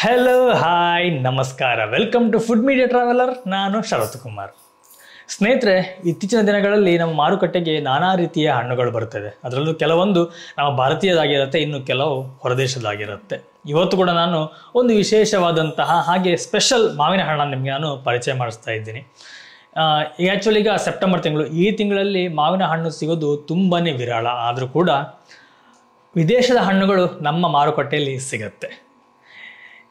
Hello hi ನಮಸ್ಕಾರ, welcome to food media traveller. ನಾನು ಶರತ್ ಕುಮಾರ್. ಸ್ನೇಹಿತರೆ, ಇತ್ತೀಚಿನ ದಿನಗಳಲ್ಲಿ ನಮ್ಮ ಮಾರುಕಟ್ಟೆಗೆ ನಾನಾ ರೀತಿಯ ಹಣ್ಣುಗಳು ಬರುತ್ತದೆ. ಅದರಲ್ಲೂ ಕೆಲವೊಂದು ನಮ್ಮ ಭಾರತೀಯದಾಗಿರುತ್ತೆ, ಇನ್ನು ಕೆಲವು ಹೊರದೇಶದಾಗಿರುತ್ತೆ. ಇವತ್ತು ಕೂಡ ನಾನು ಒಂದು ವಿಶೇಷವಾದಂತಹ ಹಾಗೆ ಸ್ಪೆಷಲ್ ಮಾವಿನ ಹಣ್ಣನ್ನು ನಿಮಗೆ ನಾನು ಪರಿಚಯ ಮಾಡಿಸ್ತಾ ಇದ್ದೀನಿ. ಆ್ಯಕ್ಚುಲಿ ಈಗ ಸೆಪ್ಟೆಂಬರ್ ತಿಂಗಳು, ಈ ತಿಂಗಳಲ್ಲಿ ಮಾವಿನ ಹಣ್ಣು ಸಿಗೋದು ತುಂಬಾ ವಿರಳ. ಆದರೂ ಕೂಡ ವಿದೇಶದ ಹಣ್ಣುಗಳು ನಮ್ಮ ಮಾರುಕಟ್ಟೆಯಲ್ಲಿ ಸಿಗುತ್ತೆ.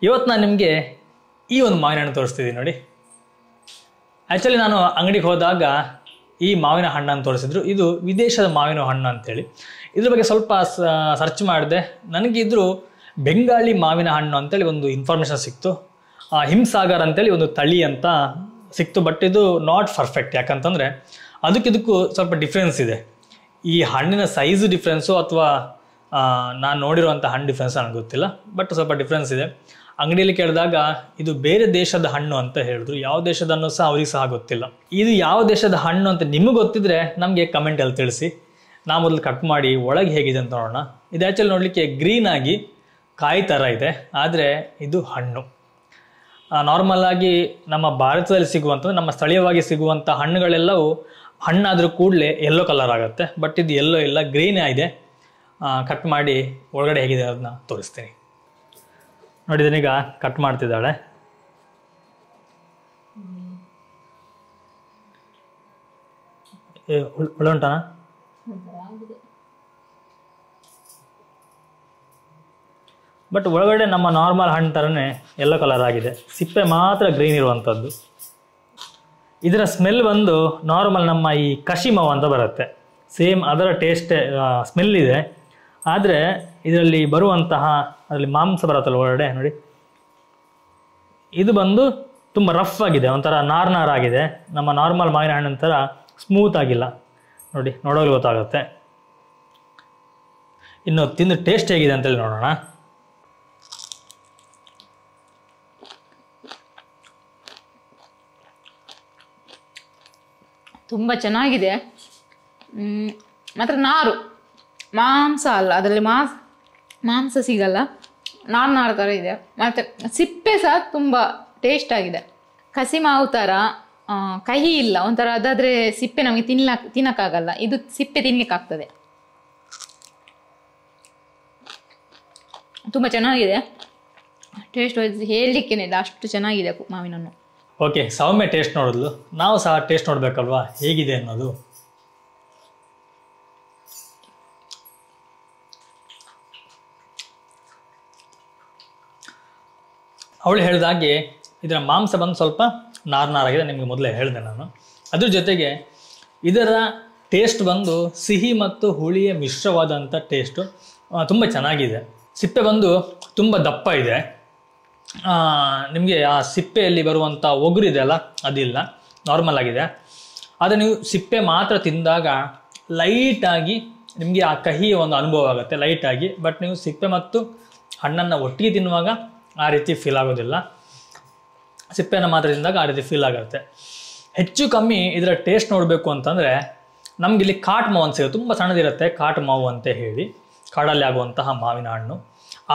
ಇವತ್ತು ನಾನು ನಿಮಗೆ ಈ ಒಂದು ಮಾವಿನ ಹಣ್ಣು ತೋರಿಸ್ತಿದ್ದೀನಿ ನೋಡಿ. ಆ್ಯಕ್ಚುಲಿ ನಾನು ಅಂಗಡಿಗೆ ಹೋದಾಗ ಈ ಮಾವಿನ ಹಣ್ಣನ್ನು ತೋರಿಸಿದ್ರು. ಇದು ವಿದೇಶದ ಮಾವಿನ ಹಣ್ಣು ಅಂತೇಳಿ ಇದ್ರ ಬಗ್ಗೆ ಸ್ವಲ್ಪ ಸರ್ಚ್ ಮಾಡಿದೆ. ನನಗಿದ್ರು ಬೆಂಗಾಳಿ ಮಾವಿನ ಹಣ್ಣು ಅಂತೇಳಿ ಒಂದು ಇನ್ಫಾರ್ಮೇಷನ್ ಸಿಕ್ತು. ಹಿಮ್ಸಾಗರ್ ಅಂತೇಳಿ ಒಂದು ತಳಿ ಅಂತ ಸಿಕ್ತು. ಬಟ್ ಇದು ನಾಟ್ ಪರ್ಫೆಕ್ಟ್. ಯಾಕಂತಂದರೆ ಅದಕ್ಕಿದಕ್ಕೂ ಸ್ವಲ್ಪ ಡಿಫ್ರೆನ್ಸ್ ಇದೆ. ಈ ಹಣ್ಣಿನ ಸೈಜು ಡಿಫ್ರೆನ್ಸು ಅಥವಾ ನಾನು ನೋಡಿರುವಂಥ ಹಣ್ಣು ಡಿಫ್ರೆನ್ಸ್ ನನಗೆ ಗೊತ್ತಿಲ್ಲ. ಬಟ್ ಸ್ವಲ್ಪ ಡಿಫ್ರೆನ್ಸ್ ಇದೆ. ಅಂಗಡಿಯಲ್ಲಿ ಕೇಳಿದಾಗ ಇದು ಬೇರೆ ದೇಶದ ಹಣ್ಣು ಅಂತ ಹೇಳಿದ್ರು. ಯಾವ ದೇಶದ ಹಣ್ಣು ಸಹ ಅವ್ರಿಗೆ ಸಹ ಗೊತ್ತಿಲ್ಲ. ಇದು ಯಾವ ದೇಶದ ಹಣ್ಣು ಅಂತ ನಿಮಗೆ ಗೊತ್ತಿದ್ರೆ ನಮಗೆ ಕಮೆಂಟಲ್ಲಿ ತಿಳಿಸಿ. ನಾ ಮೊದಲು ಕಟ್ ಮಾಡಿ ಒಳಗೆ ಹೇಗಿದೆ ಅಂತ ನೋಡೋಣ. ಇದು ಆ್ಯಕ್ಚುಲಿ ನೋಡಲಿಕ್ಕೆ ಗ್ರೀನ್ ಆಗಿ ಕಾಯಿ ಥರ ಇದೆ, ಆದರೆ ಇದು ಹಣ್ಣು. ನಾರ್ಮಲ್ ಆಗಿ ನಮ್ಮ ಭಾರತದಲ್ಲಿ ಸಿಗುವಂಥದ್ದು, ನಮ್ಮ ಸ್ಥಳೀಯವಾಗಿ ಸಿಗುವಂಥ ಹಣ್ಣುಗಳೆಲ್ಲವೂ ಹಣ್ಣಾದರೂ ಕೂಡಲೇ ಯೆಲ್ಲೋ ಕಲರ್ ಆಗುತ್ತೆ. ಬಟ್ ಇದು ಯೆಲ್ಲೋ ಇಲ್ಲ, ಗ್ರೀನೇ ಇದೆ. ಕಟ್ ಮಾಡಿ ಒಳಗಡೆ ಹೇಗಿದೆ ಅದನ್ನ ತೋರಿಸ್ತೀನಿ. ನೋಡಿದೀನೀಗ ಕಟ್ ಮಾಡ್ತಿದ್ದಾಳೆ. ಒಳ್ಳೆ ಉಂಟಾನ? ಬಟ್ ಒಳಗಡೆ ನಮ್ಮ ನಾರ್ಮಲ್ ಹಣ್ಣು ಥರನೇ ಯೆಲ್ಲೋ ಕಲರ್ ಆಗಿದೆ. ಸಿಪ್ಪೆ ಮಾತ್ರ ಗ್ರೀನ್ ಇರುವಂಥದ್ದು. ಇದರ ಸ್ಮೆಲ್ ಬಂದು ನಾರ್ಮಲ್ ನಮ್ಮ ಈ ಕಶಿಮವ್ ಅಂತ ಬರುತ್ತೆ. ಸೇಮ್ ಅದರ ಟೇಸ್ಟ್ ಸ್ಮೆಲ್ ಇದೆ. ಆದರೆ ಇದರಲ್ಲಿ ಬರುವಂತಹ ಅದರಲ್ಲಿ ಮಾಂಸ ಬರುತ್ತಲ್ಲ ಒಳಗಡೆ ನೋಡಿ, ಇದು ಬಂದು ತುಂಬ ರಫ್ ಆಗಿದೆ, ಒಂಥರ ನಾರಾಗಿದೆ. ನಮ್ಮ ನಾರ್ಮಲ್ ಮಾವಿನ ಹಣ್ಣಿನ ಥರ ಸ್ಮೂತ್ ಆಗಿಲ್ಲ ನೋಡಿ, ನೋಡೋದು ಗೊತ್ತಾಗುತ್ತೆ. ಇನ್ನು ತಿಂದು ಟೇಸ್ಟ್ ಹೇಗಿದೆ ಅಂತೇಳಿ ನೋಡೋಣ. ತುಂಬ ಚೆನ್ನಾಗಿದೆ. ಮಾತ್ರ ನಾರು, ಮಾಂಸ ಅಲ್ಲ, ಅದರಲ್ಲಿ ಮಾಂಸ ಸಿಗಲ್ಲ, ನಾರು ಥರ ಇದೆ. ಮತ್ತು ಸಿಪ್ಪೆ ಸಹ ತುಂಬ ಟೇಸ್ಟ್ ಆಗಿದೆ. ಕಸಿ ಮಾವು ಥರ ಕಹಿ ಇಲ್ಲ, ಒಂಥರ ಅದಾದರೆ ಸಿಪ್ಪೆ ನಮಗೆ ತಿನ್ನಕ್ಕಾಗಲ್ಲ. ಇದು ಸಿಪ್ಪೆ ತಿನ್ನಲಿಕ್ಕಾಗ್ತದೆ. ತುಂಬ ಚೆನ್ನಾಗಿದೆ. ಟೇಸ್ಟ್ ಹೇಳಲಿಕ್ಕೇನೆ ಇಲ್ಲ, ಅಷ್ಟು ಚೆನ್ನಾಗಿದೆ ಮಾವಿನ ಹಣ್ಣು. ಓಕೆ, ಸೌಮ್ಯ ಟೇಸ್ಟ್ ನೋಡಿದ್ಲು, ನಾವು ಸಹ ಟೇಸ್ಟ್ ನೋಡಬೇಕಲ್ವಾ ಹೇಗಿದೆ ಅನ್ನೋದು. ಅವಳು ಹೇಳಿದಾಗೆ ಇದರ ಮಾಂಸ ಬಂದು ಸ್ವಲ್ಪ ನಾರಾಗಿದೆ, ನಿಮಗೆ ಮೊದಲೇ ಹೇಳಿದೆ ನಾನು. ಅದ್ರ ಜೊತೆಗೆ ಇದರ ಟೇಸ್ಟ್ ಬಂದು ಸಿಹಿ ಮತ್ತು ಹುಳಿಯ ಮಿಶ್ರವಾದಂಥ ಟೇಸ್ಟು ತುಂಬ ಚೆನ್ನಾಗಿದೆ. ಸಿಪ್ಪೆ ಬಂದು ತುಂಬ ದಪ್ಪ ಇದೆ. ನಿಮಗೆ ಆ ಸಿಪ್ಪೆಯಲ್ಲಿ ಬರುವಂಥ ಒಗುರಿದೆ ಅಲ್ಲ, ಅದಿಲ್ಲ, ನಾರ್ಮಲ್ ಆಗಿದೆ. ಆದರೆ ನೀವು ಸಿಪ್ಪೆ ಮಾತ್ರ ತಿಂದಾಗ ಲೈಟಾಗಿ ನಿಮಗೆ ಆ ಕಹಿಯ ಒಂದು ಅನುಭವ ಆಗುತ್ತೆ ಲೈಟಾಗಿ. ಬಟ್ ನೀವು ಸಿಪ್ಪೆ ಮತ್ತು ಹಣ್ಣನ್ನು ಒಟ್ಟಿಗೆ ತಿನ್ನುವಾಗ ಆ ರೀತಿ ಫೀಲ್ ಆಗೋದಿಲ್ಲ. ಸಿಪ್ಪೆಯನ್ನು ಮಾತ್ರ ತಿಂದಾಗ ಆ ರೀತಿ ಫೀಲ್ ಆಗುತ್ತೆ. ಹೆಚ್ಚು ಕಮ್ಮಿ ಇದರ ಟೇಸ್ಟ್ ನೋಡಬೇಕು ಅಂತಂದರೆ ನಮಗಿಲ್ಲಿ ಕಾಟ್ ಮಾವು ಅಂತ ಸಿಗುತ್ತೆ, ತುಂಬ ಸಣ್ಣದಿರುತ್ತೆ. ಕಾಟ್ ಮಾವು ಅಂತ ಹೇಳಿ ಕಾಡಲ್ಲಿ ಆಗುವಂತಹ ಮಾವಿನ ಹಣ್ಣು,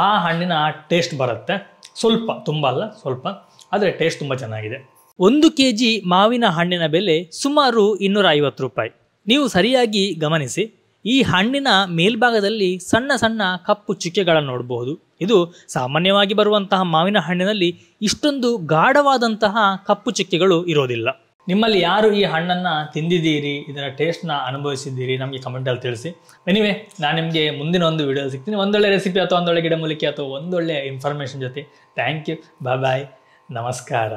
ಆ ಹಣ್ಣಿನ ಟೇಸ್ಟ್ ಬರುತ್ತೆ. ಸ್ವಲ್ಪ, ತುಂಬ ಅಲ್ಲ, ಸ್ವಲ್ಪ, ಆದರೆ ಟೇಸ್ಟ್ ತುಂಬ ಚೆನ್ನಾಗಿದೆ. 1 kg ಮಾವಿನ ಹಣ್ಣಿನ ಬೆಲೆ ಸುಮಾರು 250 ರೂಪಾಯಿ. ನೀವು ಸರಿಯಾಗಿ ಗಮನಿಸಿ, ಈ ಹಣ್ಣಿನ ಮೇಲ್ಭಾಗದಲ್ಲಿ ಸಣ್ಣ ಸಣ್ಣ ಕಪ್ಪು ಚುಕ್ಕೆಗಳನ್ನು ನೋಡಬಹುದು. ಇದು ಸಾಮಾನ್ಯವಾಗಿ ಬರುವಂತಹ ಮಾವಿನ ಹಣ್ಣಿನಲ್ಲಿ ಇಷ್ಟೊಂದು ಗಾಢವಾದಂತಹ ಕಪ್ಪು ಚುಕ್ಕೆಗಳು ಇರೋದಿಲ್ಲ. ನಿಮ್ಮಲ್ಲಿ ಯಾರು ಈ ಹಣ್ಣನ್ನು ತಿಂದಿದ್ದೀರಿ, ಇದರ ಟೇಸ್ಟ್ನ ಅನುಭವಿಸಿದ್ದೀರಿ, ನಮಗೆ ಕಮೆಂಟಲ್ಲಿ ತಿಳಿಸಿ. ಎನಿವೆ, ನಾನು ನಿಮಗೆ ಮುಂದಿನ ಒಂದು ವಿಡಿಯೋ ಸಿಗ್ತೀನಿ, ಒಂದೊಳ್ಳೆ ರೆಸಿಪಿ ಅಥವಾ ಒಂದೊಳ್ಳೆ ಗಿಡಮೂಲಿಕೆ ಅಥವಾ ಒಂದೊಳ್ಳೆ ಇನ್ಫಾರ್ಮೇಷನ್ ಜೊತೆ. ಥ್ಯಾಂಕ್ ಯು, ಬಾಯ್, ನಮಸ್ಕಾರ.